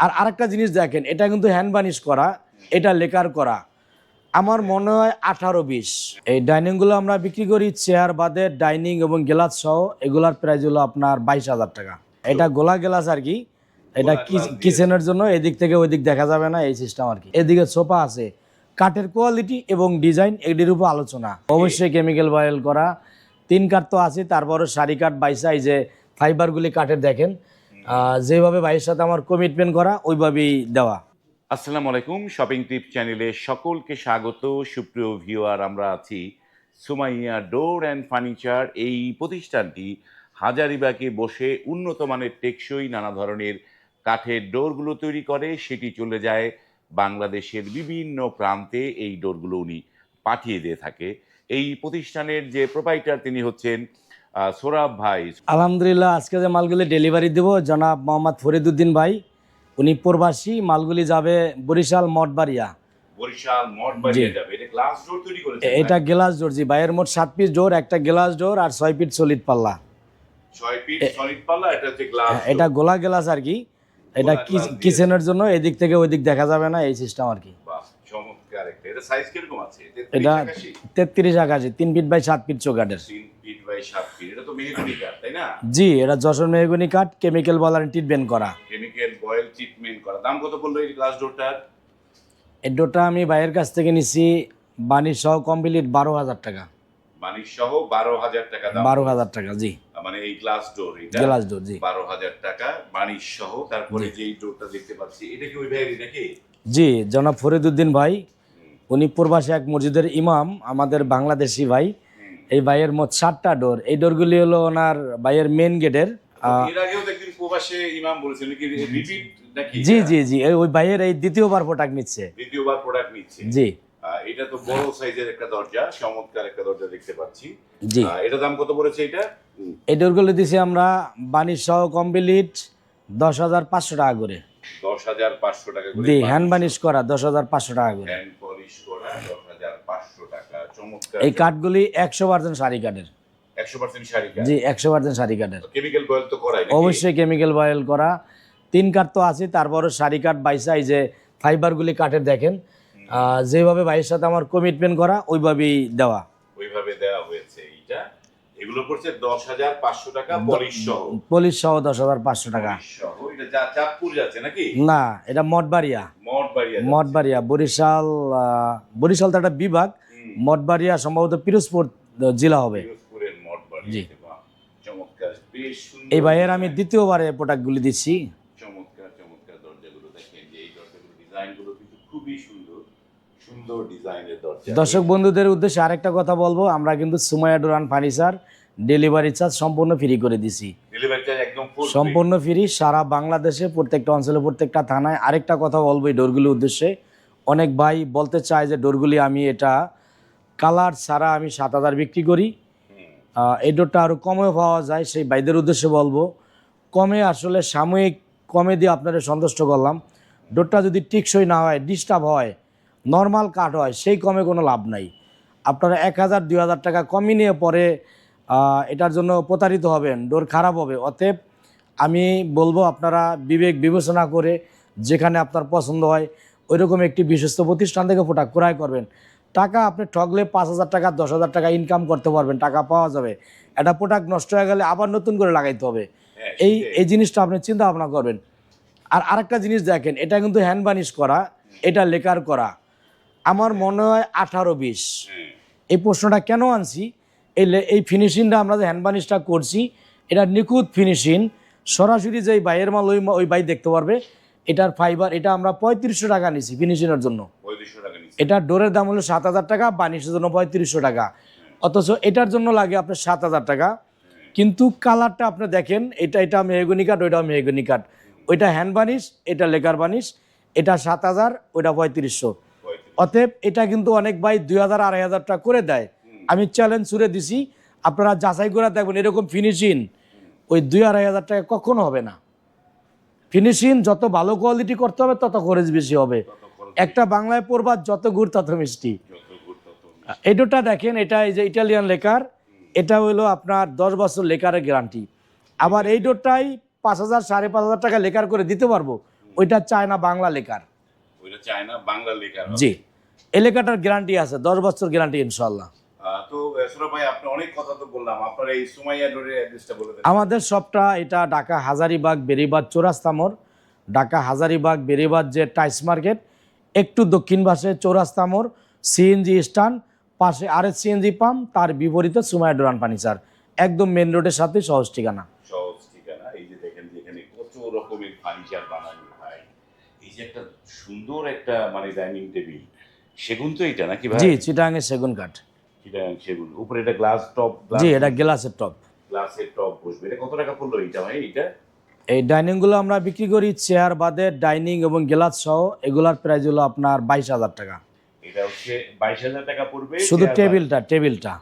আর আরেকটা জিনিস দেখেন, এটা কিন্তু হ্যান্ড বার্নিশ করা, এটা লেকার করা। আমার মনে হয় 18-20। এই ডাইনিংগুলো আমরা বিক্রি করি চেয়ার বাদে ডাইনিং এবং গ্লাস সহ, এগুলার প্রাইস হলো আপনার 22,000 টাকা। এটা গোলা গ্লাস আর কি, এটা কিচেনের জন্য এদিক থেকে ওই দিক দেখা যাবে না, এই সিস্টেম আর কি। এদিকে সোফা আছে, কাঠের কোয়ালিটি এবং ডিজাইন এটির উপর আলোচনা। অবশ্যই কেমিক্যাল বয়েল করা, 3 কাঠ তো আছে, তারপরে সারি কাঠ বাইসা, এই যে ফাইবারগুলি কাঠের দেখেন, যেভাবে ভাইয়ের সাথে আমার কমিটমেন্ট করা ওইভাবেই দেওয়া। আসসালামু আলাইকুম, শপিং টিপ চ্যানেলে সকলকে স্বাগত। সুপ্রিয় ভিউয়ার, আমরা আছি সুমাইয়া ডোর অ্যান্ড ফার্নিচার। এই প্রতিষ্ঠানটি হাজারিবাগে বসে উন্নত মানের টেকসই নানা ধরনের কাঠের ডোরগুলো তৈরি করে, সেটি চলে যায় বাংলাদেশের বিভিন্ন প্রান্তে। এই ডোরগুলো উনি পাঠিয়ে দিয়ে থাকে। এই প্রতিষ্ঠানের যে প্রোপাইটার তিনি হচ্ছেন সোরাব ভাই। আলহামদুলিল্লাহ, আজকে যে মালগুলি ডেলিভারি দেব জনাব মোহাম্মদ ফরিদউদ্দিন ভাই, উনি প্রবাসী। মালগুলি যাবে বরিশাল মঠবাড়িয়া। বরিশাল মঠবাড়িয়া যাবে। এটা গ্লাস ডোর তৈরি করেছে? এটা গ্লাস ডোর, জি। ভাইয়ের মোট 7 পিস ডোর, একটা গ্লাস ডোর আর 6 ফিট সলিড পাল্লা। 6 ফিট সলিড পাল্লা, এটা হচ্ছে গ্লাস। এটা গোলা গ্লাস আর কি, এটা কিচেনের জন্য এদিক থেকে ওই দিক দেখা যাবে না, এই সিস্টেম আর কি। বাহ, চমৎকার একটা। এটা সাইজ কিরকম আছে? এটা 33-81, 3 ফিট বাই 7 ফিট চৌকাঠের। 3 ফিট বাই 7 ফিট। এটা তো মেহগনি কাঠ, তাই না? জি, এটা যশোর মেহগনি কাঠ, কেমিক্যাল বলার ট্রিটমেন্ট করা। কেমিক্যাল বয়েল ট্রিটমেন্ট করা। দাম কত পড়লো এই গ্লাস ডোরটার? এই ডোরটা আমি ভাইয়ের কাছ থেকে নিছি বানিশ সহ কমপ্লিট 12,000 টাকা। বানিশ সহ 12,000 টাকা দাম। 12,000 টাকা, জি। মানে এই গ্লাস ডোর, এটা গ্লাস ডোর, জি। 12,000 টাকা বানিশ সহ। তারপরে যে এই ডোরটা দেখতে পাচ্ছি, এটা কি ওই ভাইয়েরই নাকি? জি, জনাব ফরিদউদ্দিন ভাই, উনি প্রবাসী এক মসজিদের ইমাম, আমাদের বাংলাদেশি ভাই। এই ভাইয়ের মোট 7টা ডোর। এই ডোরগুলি হলো ওনার ভাইয়ের মেন গেটের। এর আগেও তো একদিন প্রবাসে ইমাম বলেছেন কি রিপিট নাকি? জি জি জি, ওই ভাইয়ের এই দ্বিতীয়বার প্রোডাক্ট নিচ্ছে। দ্বিতীয়বার প্রোডাক্ট নিচ্ছে, জি। এটা তো বড় সাইজের একটা দরজা, চমৎকার একটা দরজা দেখতে পাচ্ছি। জি। এটা দাম কত পড়েছে এটা? এই ডোরগুলো দিছি আমরা বানিশ সহ কমপ্লিট 10,500 টাকা করে। 10,500 টাকা করে। জি, হ্যান্ড বানিশ করা 10,500 টাকা করে। হ্যান্ড পলিশ করা 10,500 টাকা। চমৎকার। এই কাঠগুলি 100% সারি কাঠের। 100% শাড়ি কাঠ? জি, 100% সারি কাঠের। কেমিক্যাল বয়েল তো করাই? অবশ্যই কেমিক্যাল বয়েল করা, 3 কাঠ তো আছে, তারপরে সারি কাঠ বাইসা, এই যে ফাইবারগুলি কাঠের দেখেন, যেভাবে ভাইয়ের সাথে আমার কমিটমেন্ট করা ওইভাবেই দেওয়া। ওইভাবে দেওয়া হয়েছে। এইটা এগুলো পড়ছে 10,500 টাকা পলিশ সহ। পলিশ সহ 10,500 টাকা। এটা চাঁদপুর যাচ্ছে নাকি? না, এটা মঠবাড়িয়া। মঠবাড়িয়া। মঠবাড়িয়া বরিশাল, বরিশাল তো একটা বিভাগ। মঠবাড়িয়া সম্ভবত পিরোজপুর জেলা হবে। পিরোজপুরের মঠবাড়িয়া। জি। চমৎকার, বেশ সুন্দর। এই ভাইয়ের আমি দ্বিতীয়বারে প্রোডাক্টগুলি দিচ্ছি। চমৎকার চমৎকার দরজাগুলো দেখেন, যে এই দরজাগুলো ডিজাইনগুলো কিন্তু খুবই সুন্দর সুন্দর ডিজাইনের দরজা। দর্শক বন্ধুদের উদ্দেশ্যে আরেকটা কথা বলবো, আমরা কিন্তু Sumaiya door and furniture delivery charge সম্পূর্ণ ফ্রি করে দিছি। ডেলিভারি চার্জ একদম সম্পূর্ণ ফ্রি, সারা বাংলাদেশে প্রত্যেকটা অঞ্চলে প্রত্যেকটা থানায়। আরেকটা কথা বলবো এই ডোরগুলির উদ্দেশ্যে, অনেক ভাই বলতে চায় যে ডোরগুলি আমি এটা কালার ছাড়া আমি 7,000 বিক্রি করি, এই ডোরটা আরও কমেও পাওয়া যায়। সেই ভাইদের উদ্দেশ্যে বলবো, কমে আসলে সাময়িক কমে দিয়ে আপনাদের সন্তুষ্ট করলাম। ডোরটা যদি টিকসই না হয়, ডিস্টার্ব হয়, নর্মাল কাঠ হয়, সেই কমে কোনো লাভ নাই। আপনারা 1,000-2,000 টাকা কমই নিয়ে পরে এটার জন্য প্রতারিত হবেন, ডোর খারাপ হবে। অতএব আমি বলবো আপনারা বিবেক বিবেচনা করে যেখানে আপনার পছন্দ হয় ওইরকম একটি বিশ্বস্ত প্রতিষ্ঠান থেকে প্রোডাক্ট ক্রয় করবেন। টাকা আপনি ঠকলে 5,000 টাকা 10,000 টাকা ইনকাম করতে পারবেন, টাকা পাওয়া যাবে। একটা প্রোডাক্ট নষ্ট হয়ে গেলে আবার নতুন করে লাগাইতে হবে। এই জিনিসটা আপনি চিন্তা ভাবনা করবেন। আর আরেকটা জিনিস দেখেন, এটা কিন্তু হ্যান্ড বার্নিশ করা, এটা লেকার করা। আমার মনে হয় 18-20। এই প্রশ্নটা কেন আনছি, এই ফিনিশিংটা আমরা যে হ্যান্ড বার্নিশটা করছি, এটা নিখুঁত ফিনিশিং। সরাসরি যেই বাইয়ের মাল ওই বাই দেখতে পারবে। এটার ফাইবার, এটা আমরা 3500 টাকা নিছি ফিনিশিংয়ের জন্য। 3500 টাকা নিছি। এটা ডোরের দাম হলো 7,000 টাকা, বার্নিশের জন্য 3500 টাকা। অথচ এটার জন্য লাগে আপনার 7,000 টাকা। কিন্তু কালারটা আপনি দেখেন, এটা মেহগনি কাঠ, ওইটাও মেহগনি কাঠ। ওইটা হ্যান্ড বার্নিশ, এটা লেকার বার্নিশ। এটা 7,000, ওইটা 3500। অতএব এটা কিন্তু অনেক ভাই 2,000 2,500 টাকা করে দেয়। আমি চ্যালেঞ্জ ছুড়ে দিছি, আপনারা যাচাই করে দেখবেন এরকম ফিনিশিং ওই 2,000-2,500 টাকা কখনো হবে না। ফিনিশিং যত ভালো কোয়ালিটি করতে হবে তত খরচ বেশি হবে। একটা বাংলায় পড়বা, যত গুড় তত মিষ্টি। এই ডোরটা দেখেন, এটা এই যে ইটালিয়ান লেকার, এটা হলো আপনার 10 বছর লেকারের গ্যারান্টি। আবার এই ডোরটাই 5,000 5,500 টাকা লেকার করে দিতে পারবো, ওইটা চায়না বাংলা লেখার। ওইটা চায়না বাংলা লেখা হবে। জি, এই লেখাটার গ্যারান্টি আছে, 10 বছর গ্যারান্টি ইনশাল্লাহ। তো সোহরাব ভাই, আপনি অনেক কথা তো বললাম, আপনার এই সুমাইয়া ডোরের অ্যাড্রেসটা বলে দেন। আমাদের শপটা এটা ঢাকা হাজারীবাগ বেরিবাদ চৌরাস্তা মোড়, ঢাকা হাজারীবাগ বেরিবাদ যে টাইস মার্কেট একটু দক্ষিণ পাশে চৌরাস্তা মোড়, সিএনজি স্ট্যান্ড পাশে আরেক সিএনজি পাম্প, তার বিপরীতে সুমাইয়া ডোর অ্যান্ড ফার্নিচার, একদম মেন রোডের সাথে সহজ ঠিকানা। সহজ ঠিকানা। এই যে দেখেন যেখানে কত রকমের ফার্নিচার বানানো হয়। এই যে একটা সুন্দর একটা মানে ডাইনিং টেবিল, সেগুন তো এটা নাকি ভাই? জি, চিটাগাঙের সেগুন কাঠ। সেগুন, উপরে এটা গ্লাস টপ। জি, এটা গ্লাসের টপ। গ্লাসের টপ বসবে। এটা কত টাকা পড়লো এটা ভাই? এটা এই ডাইনিংগুলো আমরা বিক্রি করি চেয়ার বাদে ডাইনিং এবং গ্লাস সহ, এগুলার প্রাইস হলো আপনার 22,000 টাকা। এটা হচ্ছে 22,000 টাকা পড়বে শুধু টেবিলটা টেবিলটা।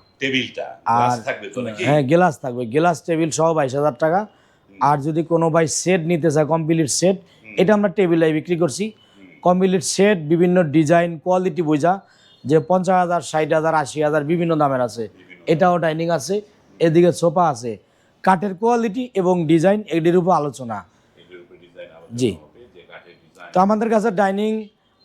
গ্লাস আর থাকবে তো নাকি? হ্যাঁ, গ্লাস থাকবে, গ্লাস টেবিল সহ 22,000 টাকা। আর যদি কোনো ভাই সেট নিতে চায় কমপ্লিট সেট, এটা আমরা টেবিলে বিক্রি করছি। কমপ্লিট সেট বিভিন্ন ডিজাইন কোয়ালিটি বোঝা, যে 50,000, 60,000, 80,000 বিভিন্ন দামের আছে। এটাও ডাইনিং আছে, এদিকে সোফা আছে, কাঠের কোয়ালিটি এবং ডিজাইন এটির উপর আলোচনা। এটার উপরে ডিজাইন আলাদা জি। হবে, যে কাঠের ডিজাইন। তো আমাদের কাছে ডাইনিং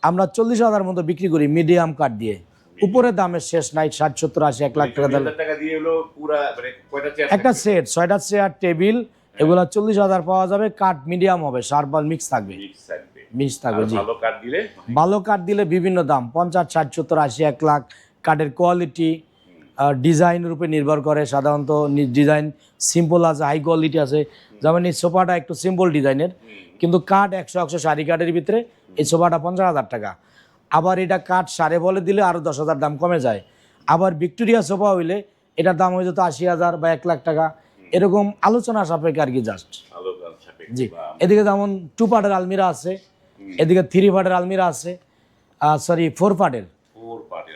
আমরা 40,000 মতো বিক্রি করি মিডিয়াম কাঠ দিয়ে। উপরে দামের শেষ নাই, 60, 70, 80, 1 লাখ টাকা দাম। 40,000 টাকা দিয়ে হলো পুরা মানে কয়টা চেয়ার? একটা সেট 6টা চেয়ার টেবিল, এগুলা 40,000 পাওয়া যাবে। কাঠ মিডিয়াম হবে, শার্পাল মিক্স থাকবে। মিক্স থাকবে। জি, ভালো কাঠ দিলে ভালো কাঠ দিলে বিভিন্ন দাম, 50, 60, 70, 80, 1 লাখ। কাঠের কোয়ালিটি ডিজাইনের উপরে নির্ভর করে। সাধারণত ডিজাইন সিম্পল আছে, হাই কোয়ালিটি আছে। যেমন এই সোফাটা একটু সিম্পল ডিজাইনের, কিন্তু কাঠ 100 শাড়ি কাঠের ভিতরে। এই সোফাটা 50,000 টাকা। আবার এটা কাঠ সাড়ে বলে দিলে আরও 10,000 দাম কমে যায়। আবার ভিক্টোরিয়া সোফা হইলে এটার দাম হয়ে যেত 80,000 বা 1 লাখ টাকা, এরকম আলোচনা সাপেক্ষে আর কি জাস্ট। ভালো কাঠ সাপেক্ষে। জি, এদিকে যেমন 2 পার্টের আলমিরা আছে, এদিকে 3 পার্টের আলমিরা আছে, 4 পার্টের।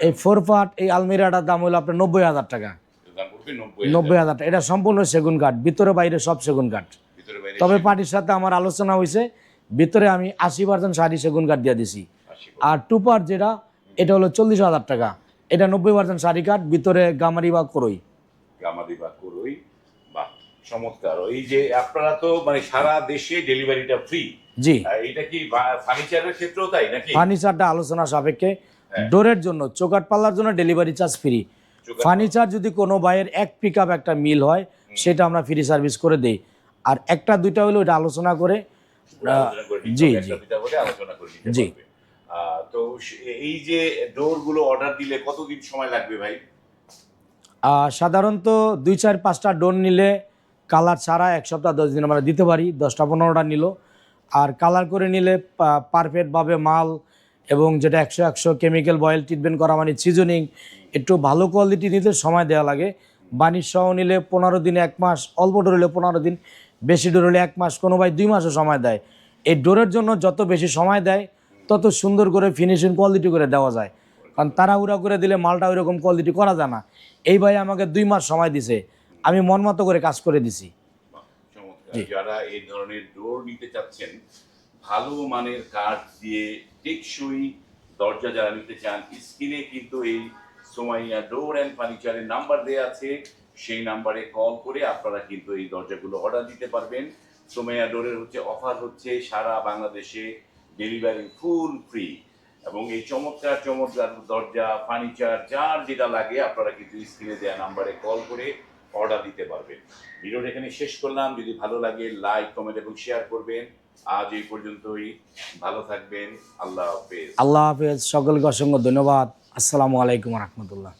এই 4 পার্ট এই আলমিরাটার দাম হলো আপনার 90,000 টাকা। দাম পড়বে 90,000। 90,000 টাকা। এটা সম্পূর্ণ সেগুন কাঠ, ভিতরে বাইরে সব সেগুন কাঠ। ভিতরে বাইরে তবে পার্টির সাথে আমার আলোচনা হয়েছে, ভিতরে আমি 80% শাড়ি সেগুন কাঠ দিয়ে দিছি। আর 2 পার্ট যেটা, এটা হলো 40,000 টাকা। এটা 90% শাড়ি কাঠ, ভিতরে গামারি বা করই। গামাদি বা করই। বাহ, চমৎকার। এই যে আপনারা তো মানে সারা দেশে ডেলিভারিটা ফ্রি। জি, এটা কি ফার্নিচারের ক্ষেত্রেও তাই নাকি? ফার্নিচারটা আলোচনা সাপেক্ষে। ডোরের জন্য, চৌকাঠ পাল্লার জন্য ডেলিভারি চার্জ ফ্রি। ফার্নিচার যদি কোনো ভাইয়ের 1 পিকআপ একটা মিল হয়, সেটা আমরা ফ্রি সার্ভিস করে দেই। আর 1টা 2টা হলে ওটা আলোচনা করে। জি জি আলোচনা করে দিতে জি। পারবে। তো এই যে ডোরগুলো অর্ডার দিলে কতদিন সময় লাগবে ভাই? সাধারণত 2, 4, 5টা ডোর নিলে কালার ছাড়া 1 সপ্তাহ 10 দিন আমরা দিতে পারি। 10টা 15টা নিল। আর কালার করে নিলে পারফেক্টভাবে মাল এবং যেটা 100 কেমিক্যাল বয়েল ট্রিটমেন্ট করা, মানে সিজনিং একটু ভালো কোয়ালিটি নিতে সময় দেওয়া লাগে। বানিশ সহ নিলে 15 দিন, 1 মাস, অল্প ডোর হলে 15 দিন, বেশি ডোর হলে 1 মাস, কোনো ভাই 2 মাসও সময় দেয়। এই ডোরের জন্য যত বেশি সময় দেয় তত সুন্দর করে ফিনিশিং কোয়ালিটি করে দেওয়া যায়। কারণ তাড়াহুড়া করে দিলে মালটা ওইরকম কোয়ালিটি করা যায় না। এই ভাই আমাকে 2 মাস সময় দিছে, আমি মন মতো করে কাজ করে দিছি। যারা এই ধরনের ডোর নিতে চাচ্ছেন, ভালো মানের কাঠ দিয়ে টেকসই দরজা যারা নিতে চান, স্ক্রিনে কিন্তু এই সুমাইয়া ডোর অ্যান্ড ফার্নিচারের নাম্বার দেওয়া আছে। সেই নাম্বারে কল করে আপনারা কিন্তু এই দরজাগুলো অর্ডার দিতে পারবেন। সুমাইয়া ডোরের অফার হচ্ছে সারা বাংলাদেশে ডেলিভারি ফুল ফ্রি। এবং এই চমৎকার দরজা, ফার্নিচার যার যেটা লাগে আপনারা কিন্তু স্ক্রিনে দেওয়া নাম্বারে কল করে অর্ডার দিতে পারবেন। ভিডিওটা এখানে শেষ করলাম। যদি ভালো লাগে লাইক, কমেন্ট এবং শেয়ার করবেন। আজ এই পর্যন্তই। ভালো থাকবেন। আল্লাহ হাফেজ। আল্লাহ হাফেজ। সকলকে অসংখ্য ধন্যবাদ। আসসালামু আলাইকুম রহমতুল্লাহ।